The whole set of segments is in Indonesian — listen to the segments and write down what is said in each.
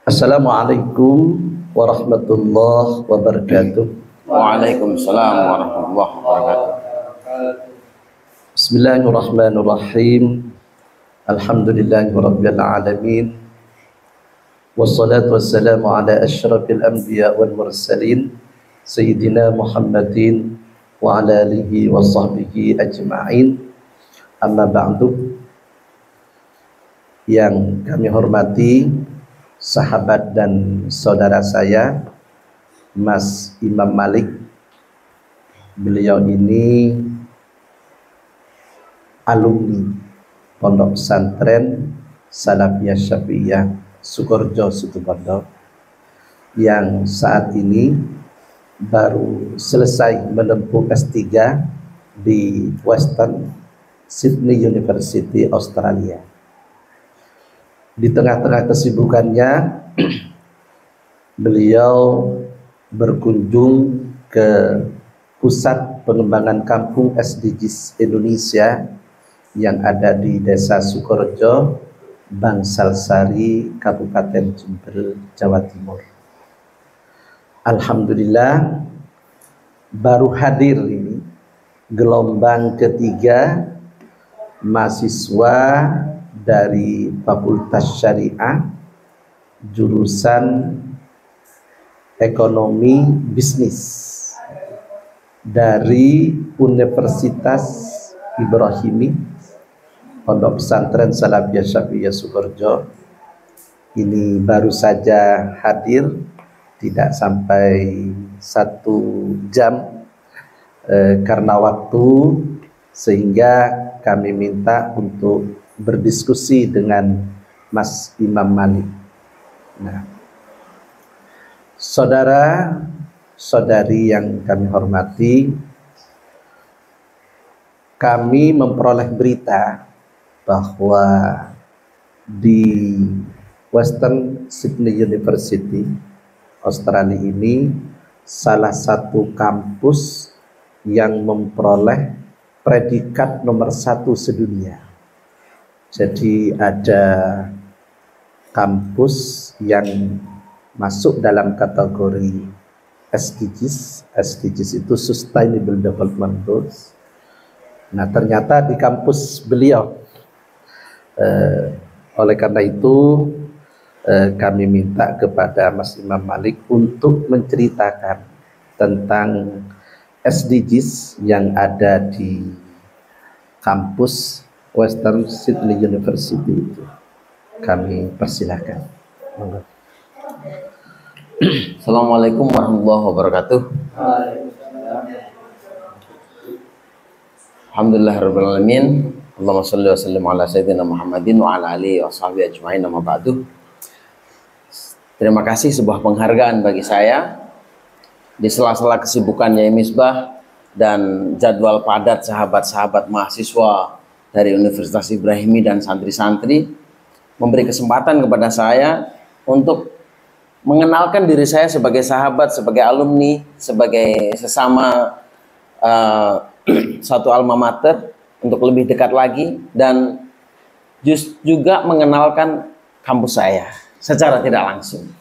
Assalamualaikum warahmatullahi wabarakatuh. Waalaikumsalam warahmatullahi wabarakatuh. Bismillahirrahmanirrahim. Alhamdulillahirabbil alamin. Wassalatu wassalamu ala asyrafil anbiya wal mursalin sayyidina Muhammadin wa ala alihi wa sahbihi ajma'in. Amma ba'du. Yang kami hormati sahabat dan saudara saya Mas Imam Malik. Beliau ini alumni Pondok Pesantren Salafiyah Syafi'iyah Sukorejo Situbondo yang saat ini baru selesai menempuh S3 di Western Sydney University Australia. Di tengah-tengah kesibukannya beliau berkunjung ke pusat pengembangan kampung SDGs Indonesia yang ada di Desa Sukorejo, Bangsalsari, Kabupaten Jember, Jawa Timur. Alhamdulillah baru hadir ini gelombang ketiga mahasiswa dari Fakultas Syariah jurusan Ekonomi Bisnis dari Universitas Ibrahimi Pondok Pesantren Salafiyah Syafi'iyah Sukorejo. Ini baru saja hadir tidak sampai 1 jam karena waktu, sehingga kami minta untuk berdiskusi dengan Mas Imam Malik. Nah, saudara-saudari yang kami hormati, kami memperoleh berita bahwa di Western Sydney University Australia ini salah satu kampus yang memperoleh predikat nomor 1 sedunia. Jadi ada kampus yang masuk dalam kategori SDGs. SDGs itu Sustainable Development Goals. Nah, ternyata di kampus beliau. Oleh karena itu kami minta kepada Mas Imam Malik untuk menceritakan tentang SDGs yang ada di kampus Western Sydney University itu. Kami persilahkan. Assalamualaikum warahmatullahi wabarakatuh. Alhamdulillahirabbil alamin. Allahumma shalli wa sallim ala sayyidina Muhammadin wa ala alihi wa sahbihi ajma'in, amma ba'du. Terima kasih, sebuah penghargaan bagi saya di sela-sela kesibukannya Misbah dan jadwal padat sahabat-sahabat mahasiswa dari Universitas Ibrahimi dan santri-santri memberi kesempatan kepada saya untuk mengenalkan diri saya sebagai sahabat, sebagai alumni, sebagai sesama satu alma mater, untuk lebih dekat lagi dan juga mengenalkan kampus saya secara tidak langsung.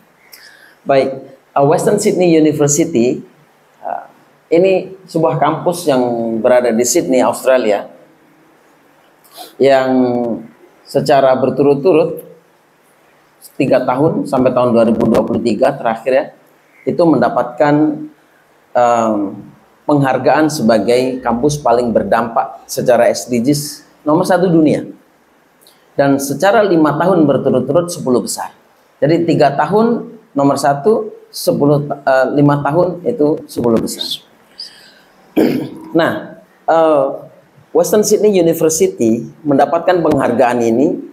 Baik, Western Sydney University ini sebuah kampus yang berada di Sydney, Australia, yang secara berturut-turut 3 tahun sampai tahun 2023 terakhir ya, itu mendapatkan penghargaan sebagai kampus paling berdampak secara SDGs nomor 1 dunia. Dan secara 5 tahun berturut-turut 10 besar. Jadi 3 tahun nomor 1, 5 tahun itu 10 besar. Nah, Western Sydney University mendapatkan penghargaan ini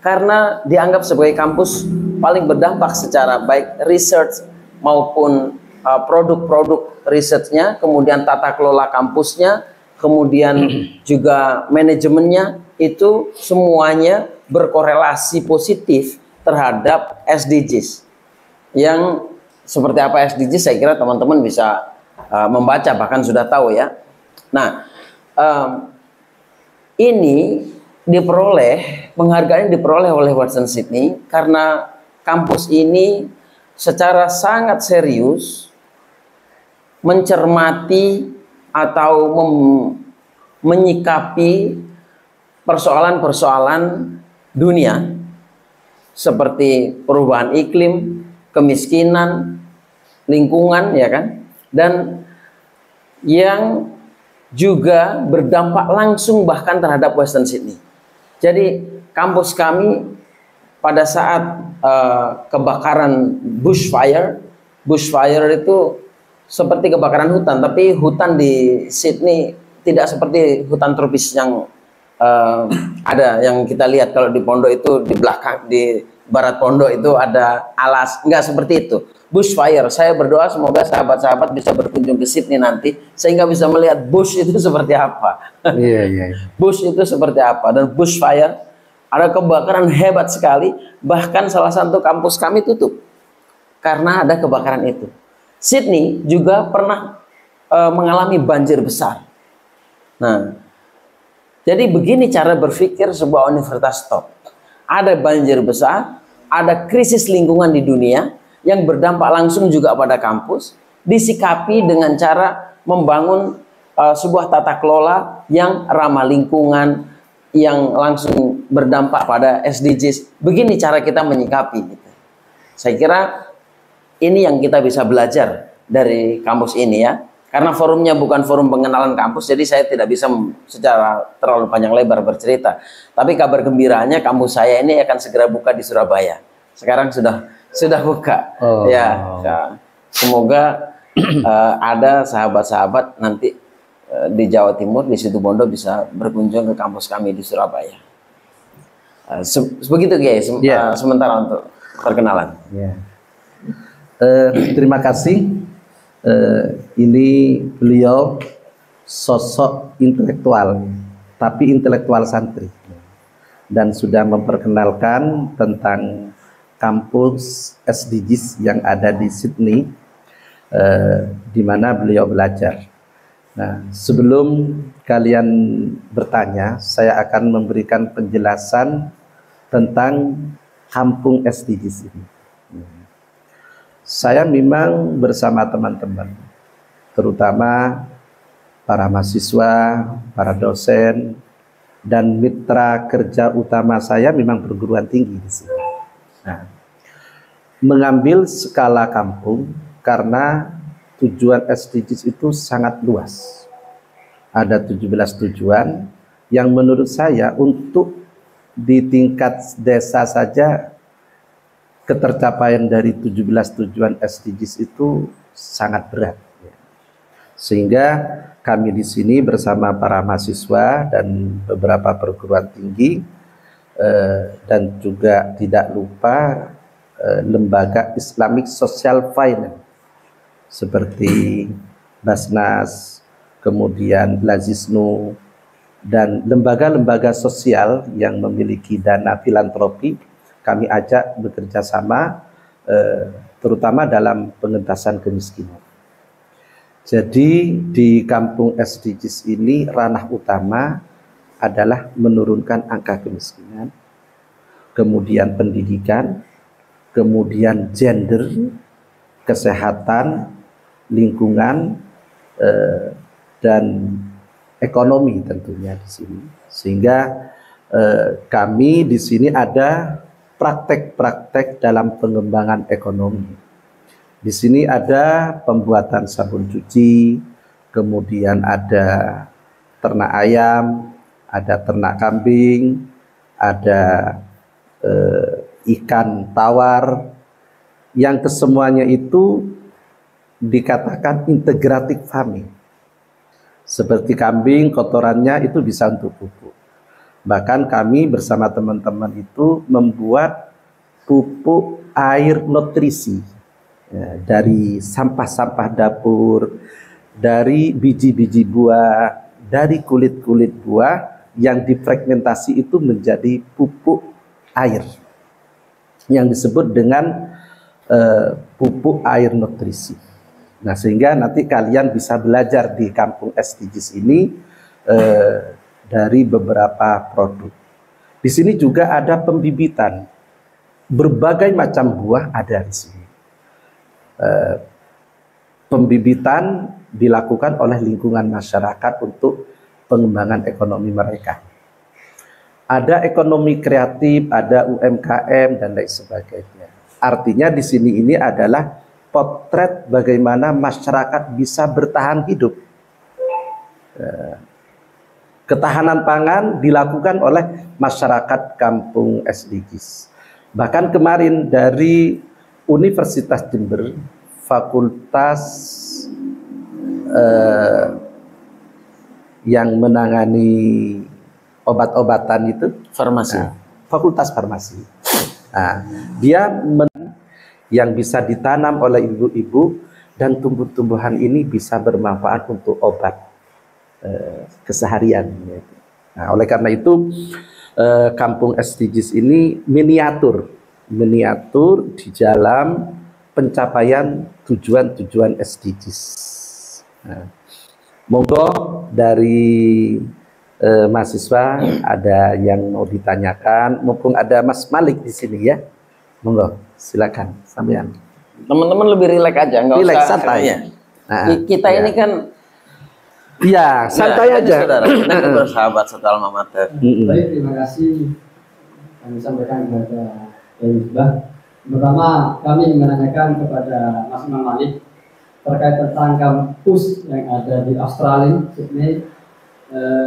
karena dianggap sebagai kampus paling berdampak secara baik research maupun produk-produk risetnya, kemudian tata kelola kampusnya, kemudian juga manajemennya, itu semuanya berkorelasi positif terhadap SDGs. Yang seperti apa SDGs saya kira teman-teman bisa membaca, bahkan sudah tahu ya. Nah, ini diperoleh, penghargaan diperoleh oleh Western Sydney karena kampus ini secara sangat serius mencermati atau menyikapi persoalan-persoalan dunia seperti perubahan iklim, kemiskinan, lingkungan, ya kan, dan yang juga berdampak langsung bahkan terhadap Western Sydney. Jadi kampus kami pada saat kebakaran bushfire itu seperti kebakaran hutan, tapi hutan di Sydney tidak seperti hutan tropis yang ada yang kita lihat kalau di pondok itu di belakang, di barat pondok itu ada alas, enggak seperti itu. Bushfire, saya berdoa semoga sahabat-sahabat bisa berkunjung ke Sydney nanti sehingga bisa melihat bush itu seperti apa. Bush itu seperti apa, dan bushfire ada kebakaran hebat sekali, bahkan salah satu kampus kami tutup karena ada kebakaran itu. Sydney juga pernah mengalami banjir besar. Nah, jadi begini cara berpikir sebuah universitas top. Ada banjir besar, ada krisis lingkungan di dunia yang berdampak langsung juga pada kampus, disikapi dengan cara membangun sebuah tata kelola yang ramah lingkungan, yang langsung berdampak pada SDGs. Begini cara kita menyikapi. Gitu. Saya kira ini yang kita bisa belajar dari kampus ini ya. Karena forumnya bukan forum pengenalan kampus, jadi saya tidak bisa secara terlalu panjang lebar bercerita. Tapi kabar gembiranya kampus saya ini akan segera buka di Surabaya. Sekarang sudah buka. Ya, semoga ada sahabat-sahabat nanti di Jawa Timur, di Situbondo bisa berkunjung ke kampus kami di Surabaya. Begitu guys, sementara untuk perkenalan. Terima kasih. Ini beliau sosok intelektual, tapi intelektual santri, dan sudah memperkenalkan tentang kampus SDGs yang ada di Sydney, di mana beliau belajar. Nah, sebelum kalian bertanya, saya akan memberikan penjelasan tentang kampung SDGs ini. Saya memang bersama teman-teman, terutama para mahasiswa, para dosen, dan mitra kerja utama saya memang perguruan tinggi di sini. Nah, mengambil skala kampung karena tujuan SDGs itu sangat luas. Ada 17 tujuan yang menurut saya untuk di tingkat desa saja ketercapaian dari 17 tujuan SDGs itu sangat berat. Sehingga kami di sini bersama para mahasiswa dan beberapa perguruan tinggi dan juga tidak lupa lembaga Islamic Social Finance seperti Basnas, kemudian Lazisnu, dan lembaga-lembaga sosial yang memiliki dana filantropi kami ajak bekerja sama, terutama dalam pengentasan kemiskinan. Jadi di kampung SDGs ini ranah utama adalah menurunkan angka kemiskinan, kemudian pendidikan, kemudian gender, kesehatan, lingkungan, dan ekonomi tentunya di sini. Sehingga kami di sini ada praktek-praktek dalam pengembangan ekonomi. Di sini ada pembuatan sabun cuci, kemudian ada ternak ayam, ada ternak kambing, ada ikan tawar, yang kesemuanya itu dikatakan integratif farming. Seperti kambing, kotorannya itu bisa untuk pupuk. Bahkan kami bersama teman-teman itu membuat pupuk air nutrisi ya, dari sampah-sampah dapur, dari biji-biji buah, dari kulit-kulit buah yang difragmentasi itu menjadi pupuk air yang disebut dengan pupuk air nutrisi. Nah, sehingga nanti kalian bisa belajar di kampung SDGs ini dari beberapa produk. Di sini juga ada pembibitan. berbagai macam buah ada di sini. Pembibitan dilakukan oleh lingkungan masyarakat untuk pengembangan ekonomi mereka. Ada ekonomi kreatif, ada UMKM dan lain sebagainya. Artinya di sini ini adalah potret bagaimana masyarakat bisa bertahan hidup. Ketahanan pangan dilakukan oleh masyarakat kampung SDGs. Bahkan kemarin dari Universitas Jember, fakultas yang menangani obat-obatan itu, Farmasi. fakultas farmasi. Nah, dia yang bisa ditanam oleh ibu-ibu dan tumbuh-tumbuhan ini bisa bermanfaat untuk obat keseharian. Nah, oleh karena itu kampung SDGs ini miniatur di dalam pencapaian tujuan-tujuan SDGs. Nah, monggo dari mahasiswa ada yang mau ditanyakan, mumpung ada Mas Malik di sini ya, monggo silakan sampean. Teman-teman lebih rileks aja, nggak Rileks, usah santai. Nah, kita ya. ini kan Iya, santai aja. Saudara, kita bersahabat satu alma mater. Baik, terima kasih kami sampaikan kepada Mbah. Pertama, kami menanyakan kepada Mas Imam Malik terkait tentang kampus yang ada di Australia, Sydney,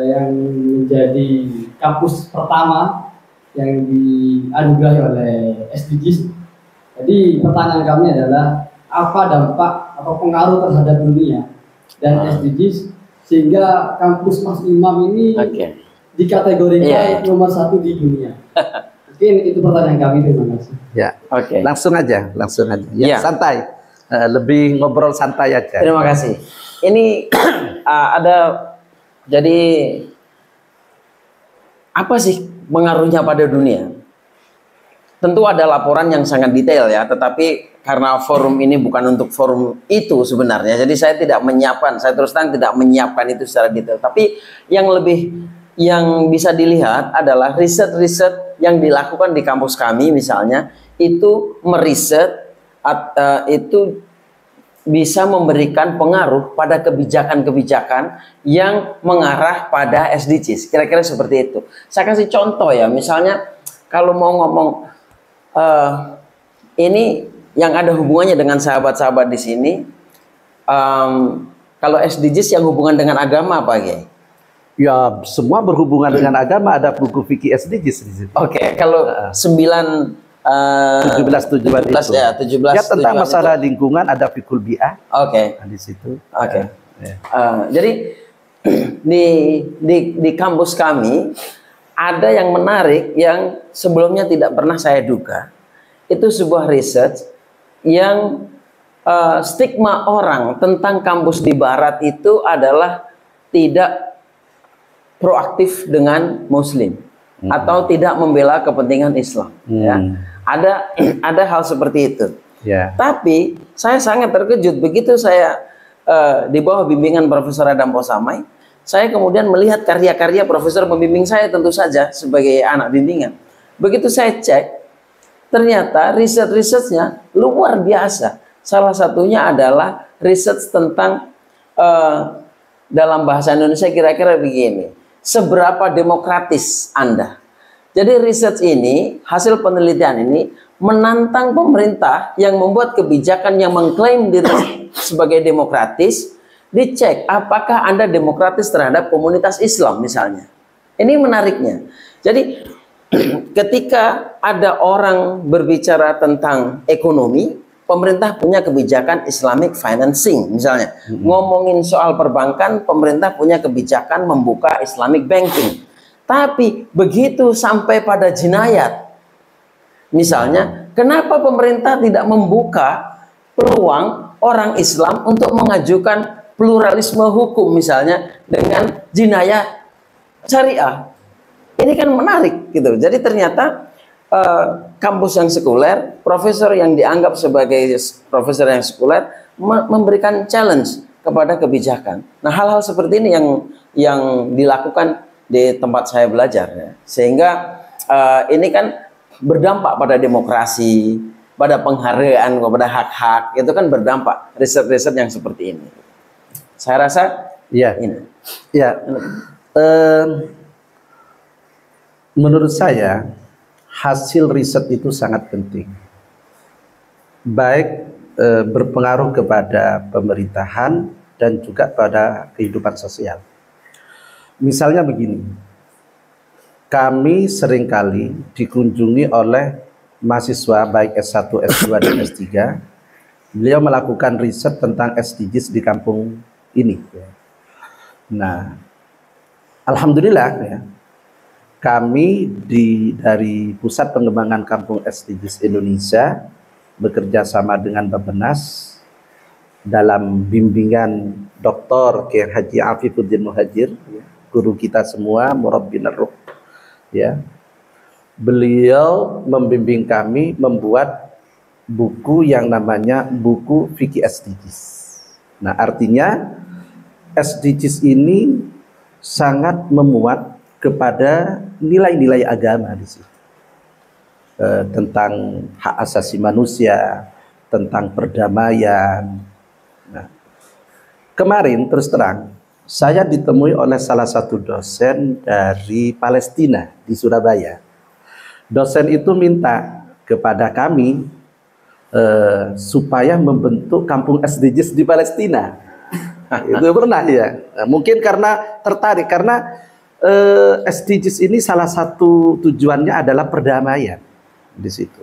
yang menjadi kampus pertama yang dianugerahi oleh SDGs. Jadi pertanyaan kami adalah apa dampak atau pengaruh terhadap dunia dan SDGs sehingga kampus Mas Imam ini dikategorikan nomor 1 di dunia. Mungkin itu pertanyaan kami, terima kasih. Ya, langsung aja. Ya, santai. Lebih ngobrol santai aja. Terima kasih. Ini jadi apa sih pengaruhnya pada dunia? Tentu ada laporan yang sangat detail ya, tetapi karena forum ini bukan untuk forum itu sebenarnya, jadi saya terus terang tidak menyiapkan itu secara detail. Tapi yang bisa dilihat adalah riset-riset yang dilakukan di kampus kami misalnya, itu meriset itu bisa memberikan pengaruh pada kebijakan-kebijakan yang mengarah pada SDGs. Kira-kira seperti itu. Saya kasih contoh ya, misalnya kalau mau ngomong ini yang ada hubungannya dengan sahabat-sahabat di sini, kalau SDGs yang hubungan dengan agama apa, Ge? Ya, semua berhubungan dengan agama, ada buku fikih SDGs di situ. Oke, kalau 17 tujuan itu. Ya, tentang masalah lingkungan ada fikul bi'ah. Oke. Di situ. Oke. Jadi di kampus kami ada yang menarik yang sebelumnya tidak pernah saya duga. Itu sebuah riset yang stigma orang tentang kampus di barat itu adalah tidak proaktif dengan Muslim atau tidak membela kepentingan Islam. Ya. Ada hal seperti itu. Tapi saya sangat terkejut begitu saya di bawah bimbingan Profesor Adam Posamai, saya kemudian melihat karya-karya profesor pembimbing saya tentu saja sebagai anak bimbingan. Begitu saya cek, ternyata riset-risetnya luar biasa. Salah satunya adalah riset tentang dalam bahasa Indonesia kira-kira begini, seberapa demokratis Anda? Jadi riset ini, hasil penelitian ini menantang pemerintah yang membuat kebijakan yang mengklaim diri sebagai demokratis, dicek apakah Anda demokratis terhadap komunitas Islam misalnya. Ini menariknya. Jadi ketika ada orang berbicara tentang ekonomi, pemerintah punya kebijakan Islamic financing misalnya. Ngomongin soal perbankan, pemerintah punya kebijakan membuka Islamic banking. Tapi begitu sampai pada jinayat, misalnya, kenapa pemerintah tidak membuka peluang orang Islam untuk mengajukan pluralisme hukum misalnya dengan jinayah syariah? Ini kan menarik gitu. Jadi ternyata kampus yang sekuler, profesor yang dianggap sebagai profesor yang sekuler memberikan challenge kepada kebijakan. Nah, hal-hal seperti ini yang dilakukan di tempat saya belajar ya. Sehingga ini kan berdampak pada demokrasi, pada penghargaan kepada hak-hak, itu kan berdampak riset-riset yang seperti ini. Saya rasa Ya, ini. ya. Menurut saya hasil riset itu sangat penting, baik berpengaruh kepada pemerintahan dan juga pada kehidupan sosial. Misalnya begini, kami seringkali dikunjungi oleh mahasiswa baik S1, S2, dan S3. Beliau melakukan riset tentang SDGs di kampung ini. Nah, alhamdulillah ya, kami dari Pusat Pengembangan Kampung SDGs Indonesia bekerja sama dengan Bappenas dalam bimbingan Dr. Kiai Haji Afifuddin Muhajir, guru kita semua, murabbin ar-ruh, ya. Beliau membimbing kami membuat buku yang namanya buku fikih SDGs. Nah, artinya SDGs ini sangat memuat kepada nilai-nilai agama di situ. Tentang hak asasi manusia, tentang perdamaian. Nah, kemarin terus terang saya ditemui oleh salah satu dosen dari Palestina di Surabaya. Dosen itu minta kepada kami supaya membentuk kampung SDGs di Palestina. Itu pernah ya. Nah, mungkin karena tertarik karena SDGs ini salah satu tujuannya adalah perdamaian di situ.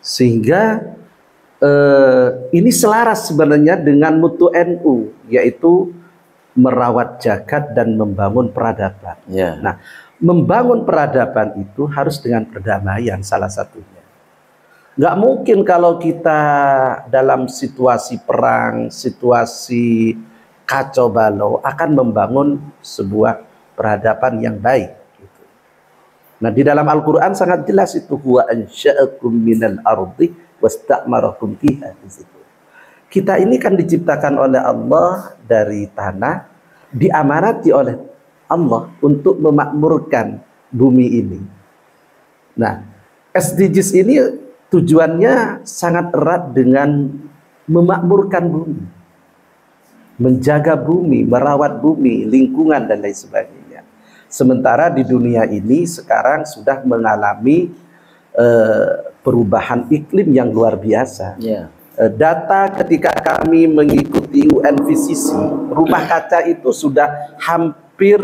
Sehingga ini selaras sebenarnya dengan mutu NU, yaitu merawat jagat dan membangun peradaban. Ya. Nah, membangun peradaban itu harus dengan perdamaian salah satunya. Nggak mungkin kalau kita dalam situasi perang, situasi kacau balau akan membangun sebuah peradaban yang baik. Gitu. Nah, di dalam Al-Quran sangat jelas itu, huwa ansha'akum minal ardi wasta'marakum fiha. Di situ. Kita ini kan diciptakan oleh Allah dari tanah, diamanati oleh Allah untuk memakmurkan bumi ini. Nah, SDGs ini tujuannya sangat erat dengan memakmurkan bumi, menjaga bumi, merawat bumi, lingkungan dan lain sebagainya. Sementara di dunia ini sekarang sudah mengalami perubahan iklim yang luar biasa. Ya. Data ketika kami mengikuti UNFCCC, rumah kaca itu sudah hampir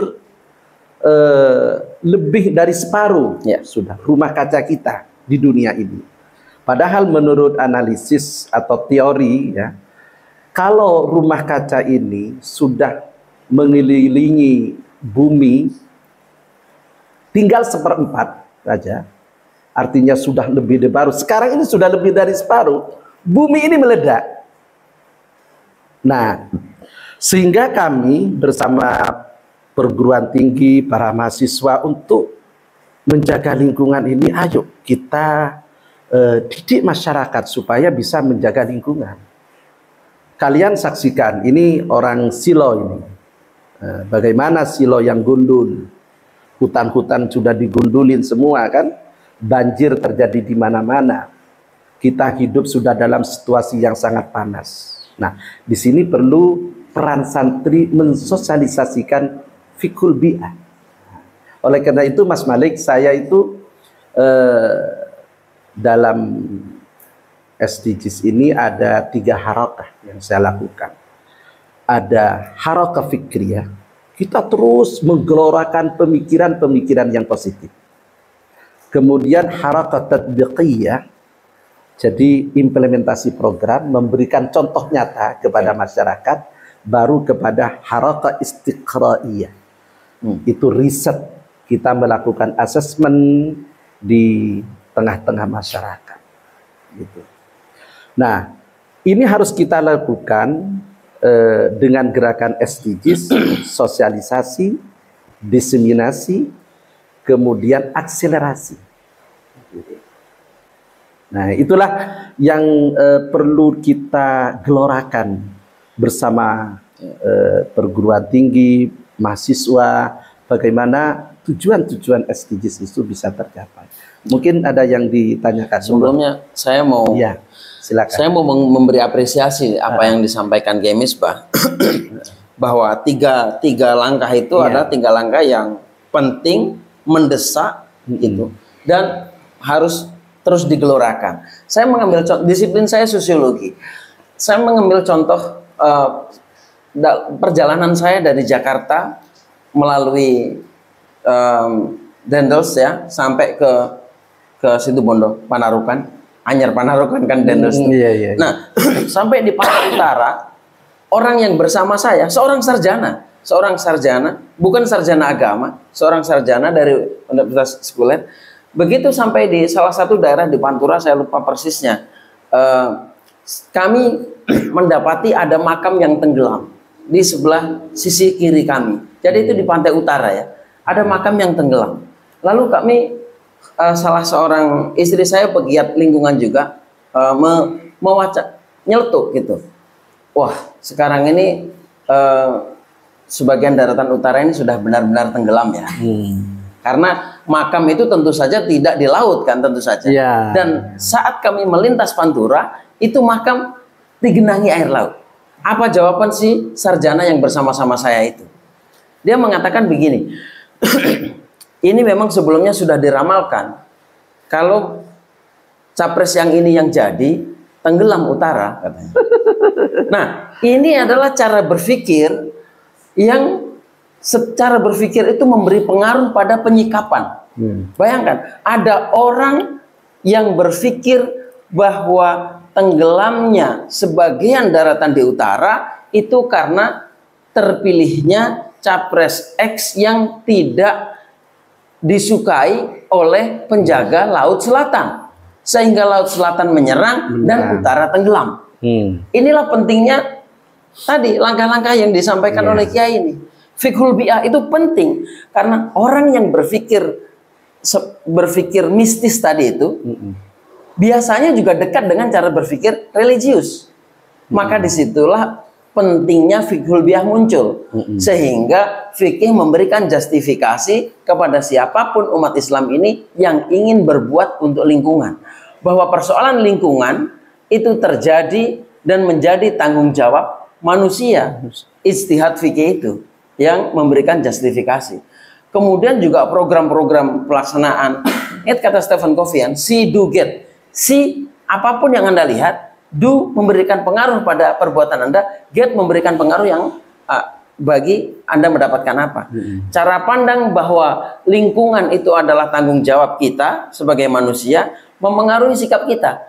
lebih dari separuh sudah rumah kaca kita di dunia ini. Padahal menurut analisis atau teori ya, kalau rumah kaca ini sudah mengelilingi bumi tinggal 1/4 saja, artinya sudah lebih dari separuh. Sekarang ini sudah lebih dari separuh. Bumi ini meledak. Nah, sehingga kami bersama perguruan tinggi, para mahasiswa untuk menjaga lingkungan ini, ayo kita didik masyarakat supaya bisa menjaga lingkungan. Kalian saksikan, ini orang silo ini. Bagaimana silo yang gundul. Hutan-hutan sudah digundulin semua kan. Banjir terjadi di mana-mana. Kita hidup sudah dalam situasi yang sangat panas. Nah, di sini perlu peran santri mensosialisasikan fikul bi'ah. Oleh karena itu Mas Malik, saya itu dalam SDGs ini ada 3 harakah yang saya lakukan. Ada harakah fikriyah, kita terus menggelorakan pemikiran-pemikiran yang positif. Kemudian harakah tatbiqiyah, jadi implementasi program, memberikan contoh nyata kepada masyarakat. Baru kepada harakah istiqraiyah, itu riset, kita melakukan asesmen di tengah-tengah masyarakat gitu. Nah, ini harus kita lakukan dengan gerakan SDGs, sosialisasi, diseminasi, kemudian akselerasi. Nah, itulah yang perlu kita gelorakan bersama perguruan tinggi, mahasiswa, bagaimana tujuan-tujuan SDGs itu bisa tercapai. Mungkin ada yang ditanyakan. Sebelumnya saya mau ya, silakan. Saya mau memberi apresiasi apa yang disampaikan Kiai Misbah bahwa tiga langkah itu adalah tiga langkah yang penting, mendesak gitu, dan harus terus digelorakan. Saya mengambil contoh, disiplin saya sosiologi. Saya mengambil contoh perjalanan saya dari Jakarta melalui Dendels ya sampai ke Situbondo, Panarukan, Anyar Panarukan kan Dendels. Iya. Nah, sampai di Pantai Utara, orang yang bersama saya seorang sarjana, bukan sarjana agama, seorang sarjana dari Universitas Sekuler. Begitu sampai di salah satu daerah di Pantura, saya lupa persisnya, kami mendapati ada makam yang tenggelam di sebelah sisi kiri kami. Jadi itu di Pantai Utara ya, ada makam yang tenggelam. Lalu kami salah seorang istri saya pegiat lingkungan juga nyeletuk gitu. Wah, sekarang ini sebagian daratan utara ini sudah benar-benar tenggelam ya. Karena makam itu tentu saja tidak di laut kan, tentu saja. Ya. Dan saat kami melintas Pantura, itu makam digenangi air laut. Apa jawaban si sarjana yang bersama-sama saya itu? Dia mengatakan begini, ini memang sebelumnya sudah diramalkan. Kalau capres yang ini yang jadi, tenggelam utara katanya. Nah, ini adalah cara berpikir yang secara berpikir itu memberi pengaruh pada penyikapan. Bayangkan, ada orang yang berpikir bahwa tenggelamnya sebagian daratan di utara itu karena terpilihnya capres X yang tidak disukai oleh penjaga Laut Selatan, sehingga Laut Selatan menyerang dan utara tenggelam. Inilah pentingnya tadi langkah-langkah yang disampaikan oleh Kiai ini. Fiqhul bi'ah itu penting karena orang yang berpikir mistis tadi itu biasanya juga dekat dengan cara berpikir religius. Maka disitulah pentingnya fiqhul bi'ah muncul, sehingga fikih memberikan justifikasi kepada siapapun umat Islam ini yang ingin berbuat untuk lingkungan, bahwa persoalan lingkungan itu terjadi dan menjadi tanggung jawab manusia. Ijtihad fikih itu yang memberikan justifikasi. Kemudian juga program-program pelaksanaan. Itu kata Stephen Covey, see, do, get. See, apapun yang Anda lihat, do memberikan pengaruh pada perbuatan Anda, get memberikan pengaruh yang bagi Anda mendapatkan apa. Cara pandang bahwa lingkungan itu adalah tanggung jawab kita sebagai manusia memengaruhi sikap kita.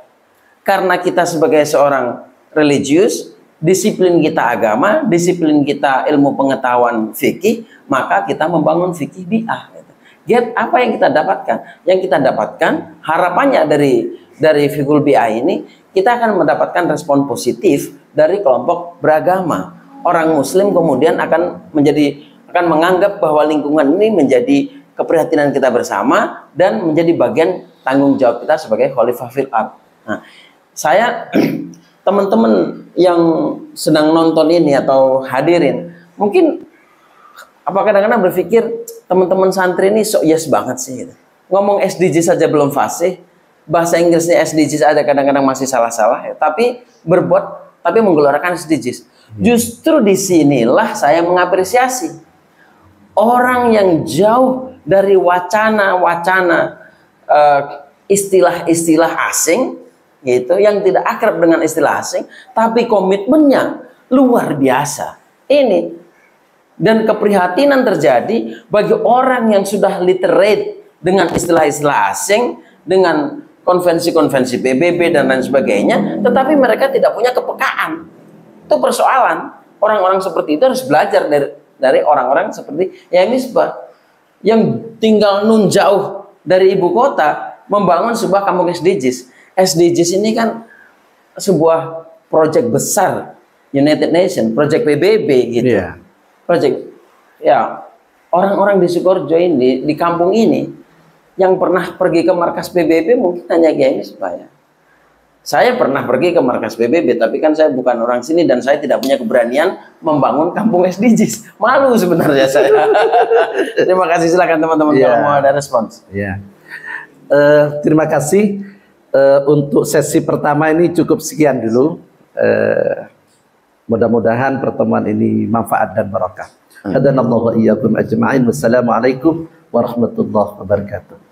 Karena kita sebagai seorang religius, disiplin kita agama, disiplin kita ilmu pengetahuan fikih, maka kita membangun fikih bi'ah. Get apa yang kita dapatkan? Yang kita dapatkan harapannya dari fikul bi'ah ini, kita akan mendapatkan respon positif dari kelompok beragama. Orang Muslim kemudian akan menganggap bahwa lingkungan ini menjadi keprihatinan kita bersama dan menjadi bagian tanggung jawab kita sebagai khalifah fil ardh. Nah, saya teman-teman yang sedang nonton ini atau hadirin, mungkin apa kadang-kadang berpikir teman-teman santri ini sok yes banget sih gitu. Ngomong SDG saja belum fasih, bahasa Inggrisnya SDGs ada kadang-kadang masih salah-salah ya, tapi menggelorakan SDGs. Justru disinilah saya mengapresiasi orang yang jauh dari wacana-wacana istilah-istilah asing gitu, yang tidak akrab dengan istilah asing, tapi komitmennya luar biasa. Ini dan keprihatinan terjadi bagi orang yang sudah literate dengan istilah-istilah asing, dengan konvensi-konvensi PBB dan lain sebagainya, tetapi mereka tidak punya kepekaan. Itu persoalan. Orang-orang seperti itu harus belajar dari orang-orang seperti Kiai Misbah yang tinggal nun jauh dari ibu kota membangun sebuah kampung SDGs. SDGs ini kan sebuah proyek besar United Nations, proyek PBB gitu. Proyek ya, orang-orang di Sukoharjo ini, di kampung ini yang pernah pergi ke markas PBB mungkin hanya Kiai Misbah ya. Saya pernah pergi ke markas PBB, tapi kan saya bukan orang sini dan saya tidak punya keberanian membangun kampung SDGs. Malu sebenarnya saya. Terima kasih, silakan teman-teman kalau mau ada respons. terima kasih untuk sesi pertama ini cukup sekian dulu. Mudah-mudahan pertemuan ini manfaat dan barakah. Hadanallahu wa iyyakum ajma'in. Wassalamualaikum warahmatullahi wabarakatuh.